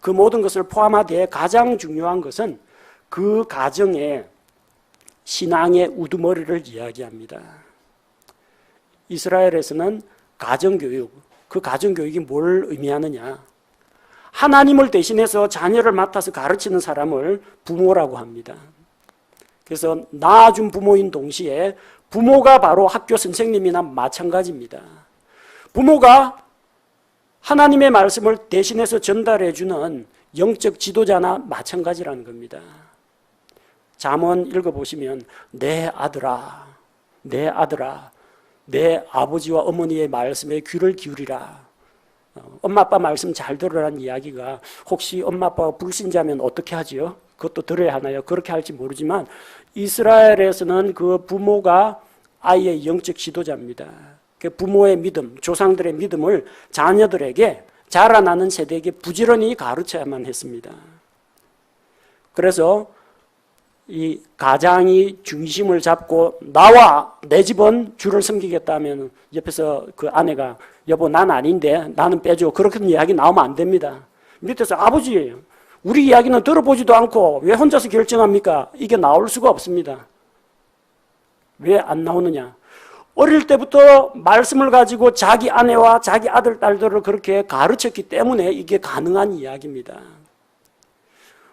그 모든 것을 포함하되 가장 중요한 것은 그 가정에 신앙의 우두머리를 이야기합니다. 이스라엘에서는 가정교육, 그 가정교육이 뭘 의미하느냐? 하나님을 대신해서 자녀를 맡아서 가르치는 사람을 부모라고 합니다. 그래서 낳아준 부모인 동시에 부모가 바로 학교 선생님이나 마찬가지입니다. 부모가 하나님의 말씀을 대신해서 전달해주는 영적 지도자나 마찬가지라는 겁니다. 잠언 읽어보시면 내 아들아, 내 아들아, 내 아버지와 어머니의 말씀에 귀를 기울이라. 엄마 아빠 말씀 잘 들으라는 이야기가 혹시 엄마 아빠가 불신자면 어떻게 하지요? 그것도 들어야 하나요? 그렇게 할지 모르지만 이스라엘에서는 그 부모가 아이의 영적 지도자입니다. 그 부모의 믿음, 조상들의 믿음을 자녀들에게 자라나는 세대에게 부지런히 가르쳐야만 했습니다. 그래서 이 가장이 중심을 잡고 나와 내 집은 주를 섬기겠다 하면 옆에서 그 아내가 여보 난 아닌데 나는 빼줘 그렇게 이야기 나오면 안 됩니다. 밑에서 아버지 우리 이야기는 들어보지도 않고 왜 혼자서 결정합니까? 이게 나올 수가 없습니다. 왜 안 나오느냐? 어릴 때부터 말씀을 가지고 자기 아내와 자기 아들, 딸들을 그렇게 가르쳤기 때문에 이게 가능한 이야기입니다.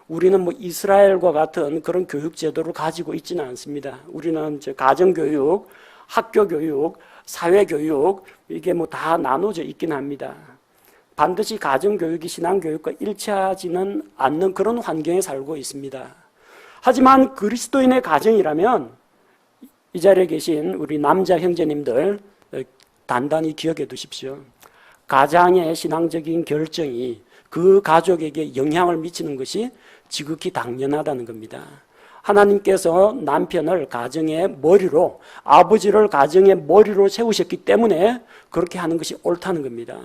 우리는 뭐 이스라엘과 같은 그런 교육 제도를 가지고 있지는 않습니다. 우리는 가정교육, 학교교육, 사회교육 이게 뭐 다 나눠져 있긴 합니다. 반드시 가정교육이 신앙교육과 일치하지는 않는 그런 환경에 살고 있습니다. 하지만 그리스도인의 가정이라면 이 자리에 계신 우리 남자 형제님들 단단히 기억해 두십시오. 가장의 신앙적인 결정이 그 가족에게 영향을 미치는 것이 지극히 당연하다는 겁니다. 하나님께서 남편을 가정의 머리로, 아버지를 가정의 머리로 세우셨기 때문에 그렇게 하는 것이 옳다는 겁니다.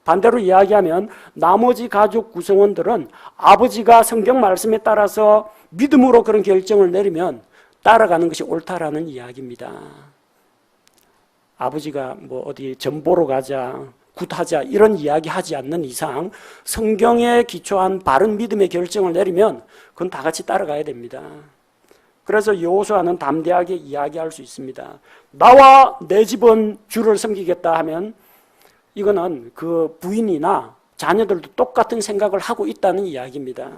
반대로 이야기하면 나머지 가족 구성원들은 아버지가 성경 말씀에 따라서 믿음으로 그런 결정을 내리면 따라가는 것이 옳다라는 이야기입니다. 아버지가 뭐 어디 점 보러 가자, 굿하자 이런 이야기 하지 않는 이상 성경에 기초한 바른 믿음의 결정을 내리면 그건 다 같이 따라가야 됩니다. 그래서 여호수아는 담대하게 이야기할 수 있습니다. 나와 내 집은 주를 섬기겠다 하면 이거는 그 부인이나 자녀들도 똑같은 생각을 하고 있다는 이야기입니다.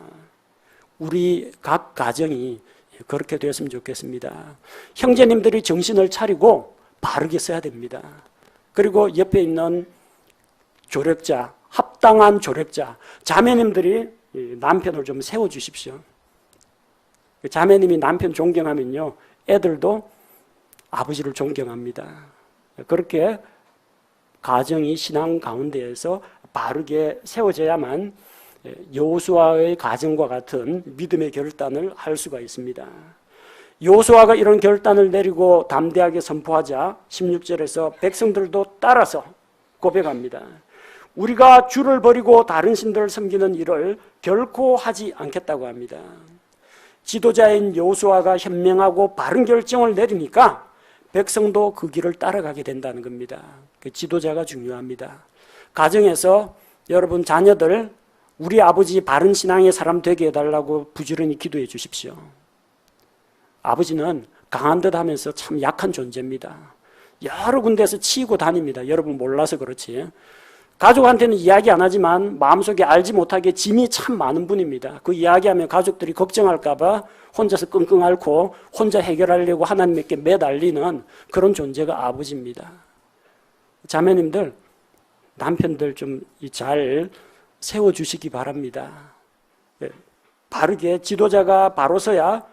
우리 각 가정이 그렇게 되었으면 좋겠습니다. 형제님들이 정신을 차리고 바르게 써야 됩니다. 그리고 옆에 있는 조력자, 합당한 조력자, 자매님들이 남편을 좀 세워주십시오. 자매님이 남편 존경하면요, 애들도 아버지를 존경합니다. 그렇게 가정이 신앙 가운데에서 바르게 세워져야만 여호수아의 가정과 같은 믿음의 결단을 할 수가 있습니다. 여호수아가 이런 결단을 내리고 담대하게 선포하자 16절에서 백성들도 따라서 고백합니다. 우리가 주를 버리고 다른 신들을 섬기는 일을 결코 하지 않겠다고 합니다. 지도자인 여호수아가 현명하고 바른 결정을 내리니까 백성도 그 길을 따라가게 된다는 겁니다. 그 지도자가 중요합니다. 가정에서 여러분 자녀들 우리 아버지 바른 신앙의 사람 되게 해달라고 부지런히 기도해 주십시오. 아버지는 강한 듯 하면서 참 약한 존재입니다. 여러 군데에서 치이고 다닙니다. 여러분 몰라서 그렇지. 가족한테는 이야기 안 하지만 마음속에 알지 못하게 짐이 참 많은 분입니다. 그 이야기하면 가족들이 걱정할까 봐 혼자서 끙끙 앓고 혼자 해결하려고 하나님께 매달리는 그런 존재가 아버지입니다. 자매님들, 남편들 좀 잘 세워주시기 바랍니다. 바르게 지도자가 바로 서야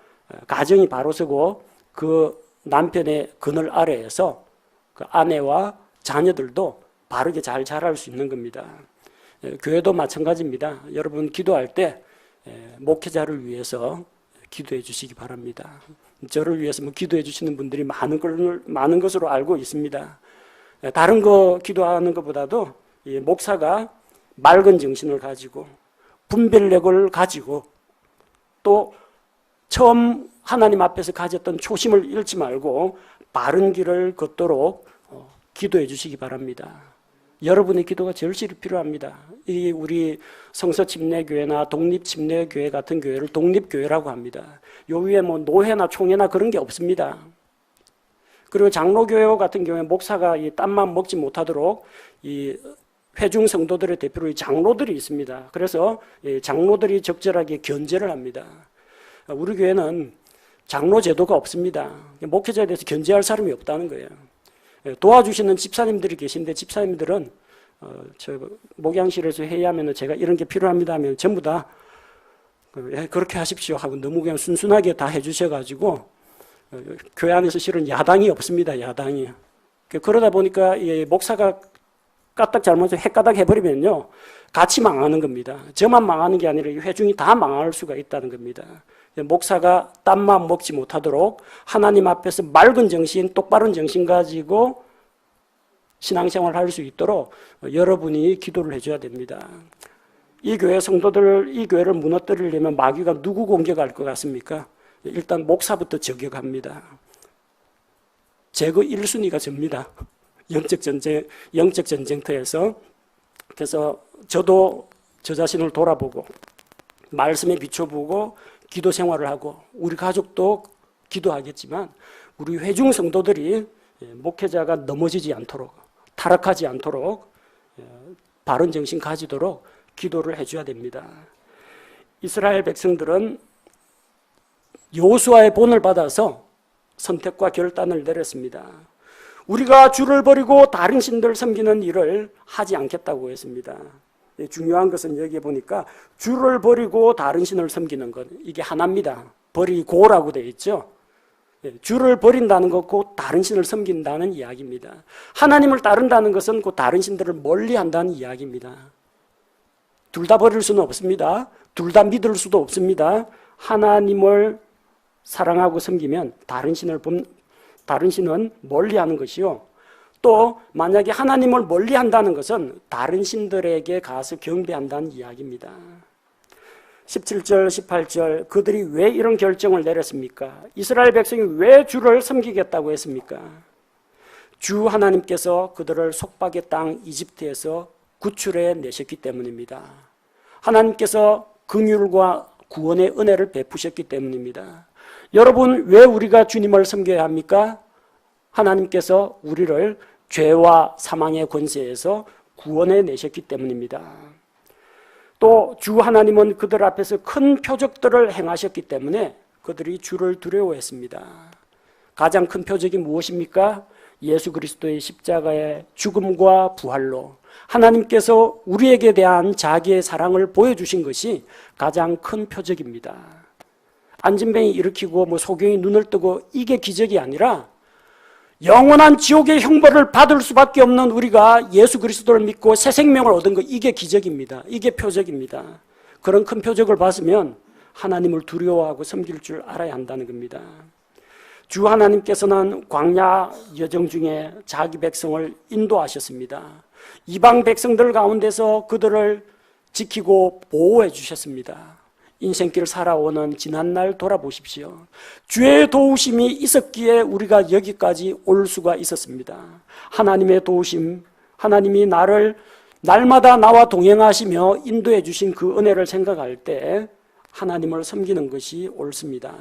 가정이 바로 서고 그 남편의 그늘 아래에서 그 아내와 자녀들도 바르게 잘 자랄 수 있는 겁니다. 교회도 마찬가지입니다. 여러분 기도할 때 목회자를 위해서 기도해 주시기 바랍니다. 저를 위해서 뭐 기도해 주시는 분들이 많은 것으로 알고 있습니다. 다른 거 기도하는 것보다도 이 목사가 맑은 정신을 가지고 분별력을 가지고 또 처음 하나님 앞에서 가졌던 초심을 잃지 말고 바른 길을 걷도록 기도해 주시기 바랍니다. 여러분의 기도가 절실히 필요합니다. 이 우리 성서침례교회나 독립침례교회 같은 교회를 독립교회라고 합니다. 요 위에 뭐 노회나 총회나 그런 게 없습니다. 그리고 장로교회 같은 경우에 목사가 이 땀만 먹지 못하도록 이 회중 성도들의 대표로 장로들이 있습니다. 그래서 장로들이 적절하게 견제를 합니다. 우리 교회는 장로 제도가 없습니다. 목회자에 대해서 견제할 사람이 없다는 거예요. 도와주시는 집사님들이 계신데 집사님들은 저 목양실에서 회의하면 제가 이런 게 필요합니다 하면 전부 다 그렇게 하십시오 하고 너무 그냥 순순하게 다 해주셔가지고 교회 안에서 실은 야당이 없습니다. 야당이. 그러다 보니까 목사가 까딱 잘못해서 헷가닥 해버리면요 같이 망하는 겁니다. 저만 망하는 게 아니라 회중이 다 망할 수가 있다는 겁니다. 목사가 딴 마음 먹지 못하도록 하나님 앞에서 맑은 정신, 똑바른 정신 가지고 신앙생활을 할 수 있도록 여러분이 기도를 해줘야 됩니다. 이 교회 성도들, 이 교회를 무너뜨리려면 마귀가 누구 공격할 것 같습니까? 일단 목사부터 저격합니다. 제거 1순위가 접니다. 영적 전쟁터에서. 그래서 저도 저 자신을 돌아보고 말씀에 비춰보고 기도 생활을 하고 우리 가족도 기도하겠지만 우리 회중 성도들이 목회자가 넘어지지 않도록 타락하지 않도록 바른 정신 가지도록 기도를 해줘야 됩니다. 이스라엘 백성들은 여호수아의 본을 받아서 선택과 결단을 내렸습니다. 우리가 주를 버리고 다른 신들 섬기는 일을 하지 않겠다고 했습니다. 중요한 것은 여기에 보니까 주를 버리고 다른 신을 섬기는 것, 이게 하나입니다. 버리고라고 되어 있죠. 주를 버린다는 것고 다른 신을 섬긴다는 이야기입니다. 하나님을 따른다는 것은 그 다른 신들을 멀리한다는 이야기입니다. 둘 다 버릴 수는 없습니다. 둘 다 믿을 수도 없습니다. 하나님을 사랑하고 섬기면 다른 신은 멀리하는 것이요. 또 만약에 하나님을 멀리한다는 것은 다른 신들에게 가서 경배한다는 이야기입니다. 17절, 18절 그들이 왜 이런 결정을 내렸습니까? 이스라엘 백성이 왜 주를 섬기겠다고 했습니까? 주 하나님께서 그들을 속박의 땅 이집트에서 구출해 내셨기 때문입니다. 하나님께서 긍휼과 구원의 은혜를 베푸셨기 때문입니다. 여러분, 왜 우리가 주님을 섬겨야 합니까? 하나님께서 우리를 죄와 사망의 권세에서 구원해 내셨기 때문입니다. 또 주 하나님은 그들 앞에서 큰 표적들을 행하셨기 때문에 그들이 주를 두려워했습니다. 가장 큰 표적이 무엇입니까? 예수 그리스도의 십자가의 죽음과 부활로 하나님께서 우리에게 대한 자기의 사랑을 보여주신 것이 가장 큰 표적입니다. 안진뱅이 일으키고 소경이 눈을 뜨고 이게 기적이 아니라 영원한 지옥의 형벌을 받을 수밖에 없는 우리가 예수 그리스도를 믿고 새 생명을 얻은 것, 이게 기적입니다. 이게 표적입니다. 그런 큰 표적을 봤으면 하나님을 두려워하고 섬길 줄 알아야 한다는 겁니다. 주 하나님께서는 광야 여정 중에 자기 백성을 인도하셨습니다. 이방 백성들 가운데서 그들을 지키고 보호해 주셨습니다. 인생길 살아오는 지난날 돌아보십시오. 주의 도우심이 있었기에 우리가 여기까지 올 수가 있었습니다. 하나님의 도우심, 하나님이 날마다 나와 동행하시며 인도해 주신 그 은혜를 생각할 때 하나님을 섬기는 것이 옳습니다.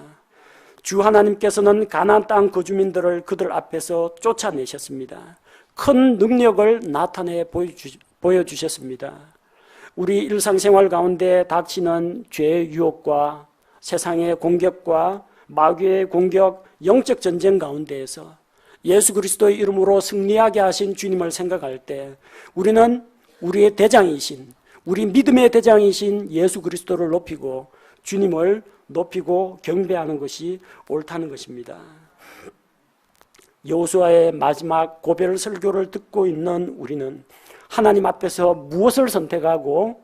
주 하나님께서는 가나안 땅 거주민들을 그들 앞에서 쫓아내셨습니다. 큰 능력을 나타내 보여주셨습니다. 우리 일상생활 가운데 닥치는 죄의 유혹과 세상의 공격과 마귀의 공격, 영적 전쟁 가운데에서 예수 그리스도의 이름으로 승리하게 하신 주님을 생각할 때 우리는 우리의 대장이신, 우리 믿음의 대장이신 예수 그리스도를 높이고 주님을 높이고 경배하는 것이 옳다는 것입니다. 여호수아의 마지막 고별 설교를 듣고 있는 우리는 하나님 앞에서 무엇을 선택하고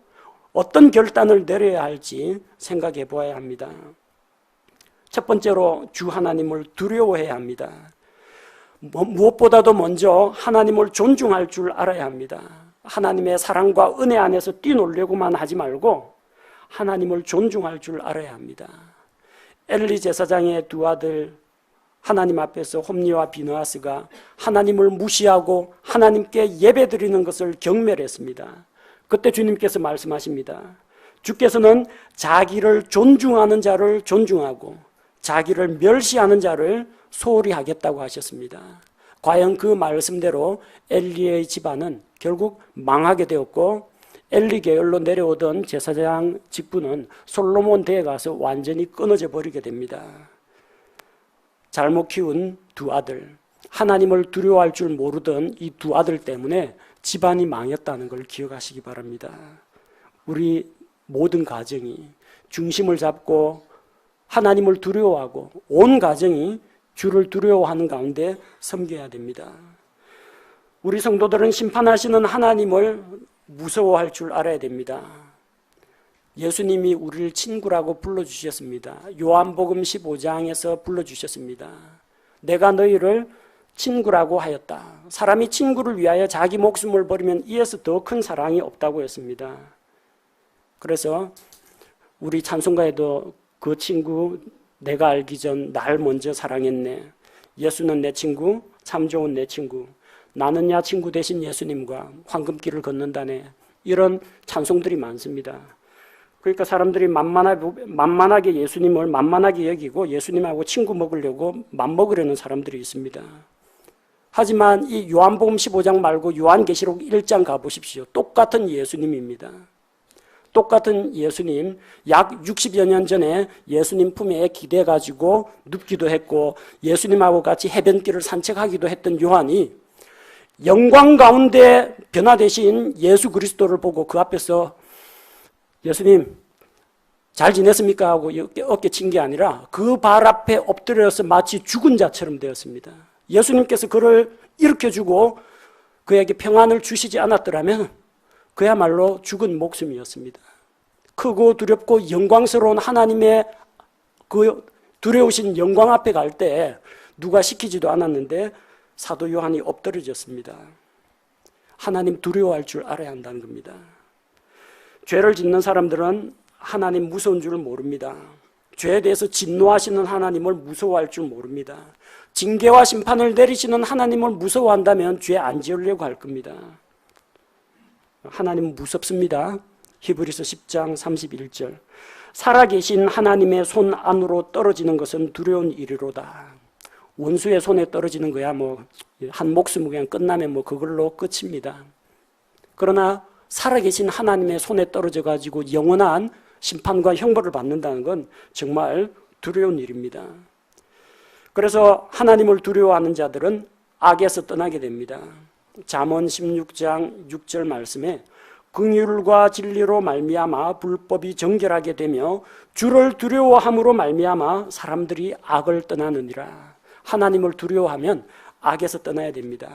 어떤 결단을 내려야 할지 생각해 보아야 합니다. 첫 번째로 주 하나님을 두려워해야 합니다. 무엇보다도 먼저 하나님을 존중할 줄 알아야 합니다. 하나님의 사랑과 은혜 안에서 뛰놀려고만 하지 말고 하나님을 존중할 줄 알아야 합니다. 엘리 제사장의 두 아들 하나님 앞에서 홈리와 비느하스가 하나님을 무시하고 하나님께 예배드리는 것을 경멸했습니다. 그때 주님께서 말씀하십니다. 주께서는 자기를 존중하는 자를 존중하고 자기를 멸시하는 자를 소홀히 하겠다고 하셨습니다. 과연 그 말씀대로 엘리의 집안은 결국 망하게 되었고 엘리 계열로 내려오던 제사장 직분은 솔로몬 대에 가서 완전히 끊어져 버리게 됩니다. 잘못 키운 두 아들, 하나님을 두려워할 줄 모르던 이 두 아들 때문에 집안이 망했다는 걸 기억하시기 바랍니다. 우리 모든 가정이 중심을 잡고 하나님을 두려워하고 온 가정이 주를 두려워하는 가운데 섬겨야 됩니다. 우리 성도들은 심판하시는 하나님을 무서워할 줄 알아야 됩니다. 예수님이 우리를 친구라고 불러주셨습니다. 요한복음 15장에서 불러주셨습니다. 내가 너희를 친구라고 하였다. 사람이 친구를 위하여 자기 목숨을 버리면 이에서 더 큰 사랑이 없다고 했습니다. 그래서 우리 찬송가에도 그 친구 내가 알기 전 날 먼저 사랑했네. 예수는 내 친구, 참 좋은 내 친구. 나는야 친구 대신 예수님과 황금길을 걷는다네. 이런 찬송들이 많습니다. 그러니까 사람들이 만만하게 예수님을 만만하게 여기고 예수님하고 친구 먹으려고 맘먹으려는 사람들이 있습니다. 하지만 이 요한복음 15장 말고 요한계시록 1장 가보십시오. 똑같은 예수님입니다. 똑같은 예수님, 약 60여 년 전에 예수님 품에 기대가지고 눕기도 했고 예수님하고 같이 해변길을 산책하기도 했던 요한이 영광 가운데 변화되신 예수 그리스도를 보고 그 앞에서 예수님 잘 지냈습니까? 하고 어깨 친 게 아니라 그 발 앞에 엎드려서 마치 죽은 자처럼 되었습니다. 예수님께서 그를 일으켜주고 그에게 평안을 주시지 않았더라면 그야말로 죽은 목숨이었습니다. 크고 두렵고 영광스러운 하나님의 그 두려우신 영광 앞에 갈 때 누가 시키지도 않았는데 사도 요한이 엎드려졌습니다. 하나님 두려워할 줄 알아야 한다는 겁니다. 죄를 짓는 사람들은 하나님 무서운 줄 모릅니다. 죄에 대해서 진노하시는 하나님을 무서워할 줄 모릅니다. 징계와 심판을 내리시는 하나님을 무서워한다면 죄 안 지으려고 할 겁니다. 하나님은 무섭습니다. 히브리서 10장 31절. 살아계신 하나님의 손 안으로 떨어지는 것은 두려운 일이로다. 원수의 손에 떨어지는 거야 한 목숨 그냥 끝나면 그걸로 끝입니다. 그러나 살아계신 하나님의 손에 떨어져 가지고 영원한 심판과 형벌을 받는다는 건 정말 두려운 일입니다. 그래서 하나님을 두려워하는 자들은 악에서 떠나게 됩니다. 잠언 16장 6절 말씀에 긍휼과 진리로 말미암아 불법이 정결하게 되며 주를 두려워함으로 말미암아 사람들이 악을 떠나느니라. 하나님을 두려워하면 악에서 떠나야 됩니다.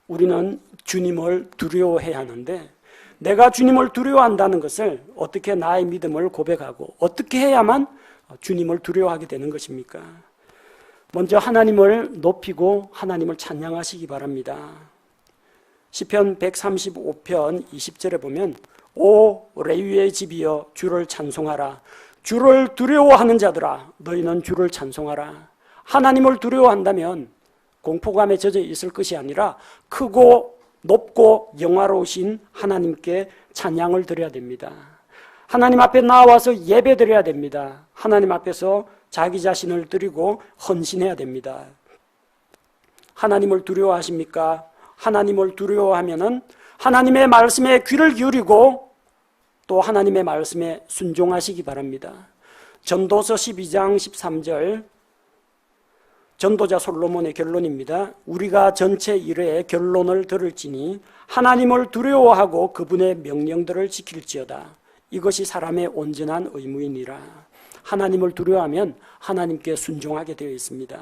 우리는 주님을 두려워해야 하는데 내가 주님을 두려워한다는 것을 어떻게 나의 믿음을 고백하고 어떻게 해야만 주님을 두려워하게 되는 것입니까? 먼저 하나님을 높이고 하나님을 찬양하시기 바랍니다. 시편 135편 20절에 보면 오 레위의 집이여 주를 찬송하라. 주를 두려워하는 자들아 너희는 주를 찬송하라. 하나님을 두려워한다면 공포감에 젖어 있을 것이 아니라 크고 높고 영화로우신 하나님께 찬양을 드려야 됩니다. 하나님 앞에 나와서 예배 드려야 됩니다. 하나님 앞에서 자기 자신을 드리고 헌신해야 됩니다. 하나님을 두려워하십니까? 하나님을 두려워하면은 하나님의 말씀에 귀를 기울이고 또 하나님의 말씀에 순종하시기 바랍니다. 전도서 12장 13절 전도자 솔로몬의 결론입니다. 우리가 전체 일의 결론을 들을지니 하나님을 두려워하고 그분의 명령들을 지킬지어다. 이것이 사람의 온전한 의무이니라. 하나님을 두려워하면 하나님께 순종하게 되어 있습니다.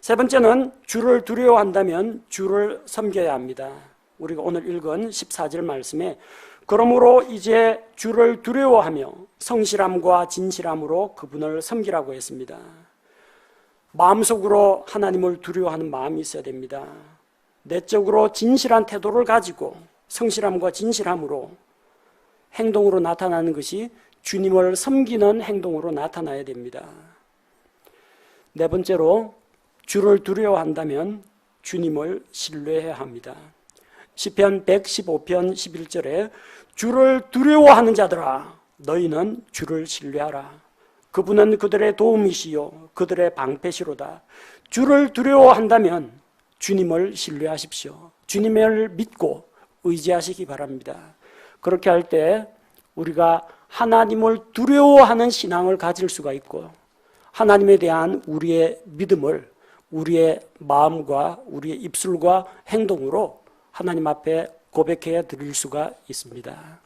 세 번째는 주를 두려워한다면 주를 섬겨야 합니다. 우리가 오늘 읽은 14절 말씀에 그러므로 이제 주를 두려워하며 성실함과 진실함으로 그분을 섬기라고 했습니다. 마음속으로 하나님을 두려워하는 마음이 있어야 됩니다. 내적으로 진실한 태도를 가지고 성실함과 진실함으로 행동으로 나타나는 것이 주님을 섬기는 행동으로 나타나야 됩니다. 네 번째로 주를 두려워한다면 주님을 신뢰해야 합니다. 시편 115편 11절에 주를 두려워하는 자들아 너희는 주를 신뢰하라. 그분은 그들의 도움이시요 그들의 방패시로다. 주를 두려워한다면 주님을 신뢰하십시오. 주님을 믿고 의지하시기 바랍니다. 그렇게 할 때 우리가 하나님을 두려워하는 신앙을 가질 수가 있고 하나님에 대한 우리의 믿음을 우리의 마음과 우리의 입술과 행동으로 하나님 앞에 고백해 드릴 수가 있습니다.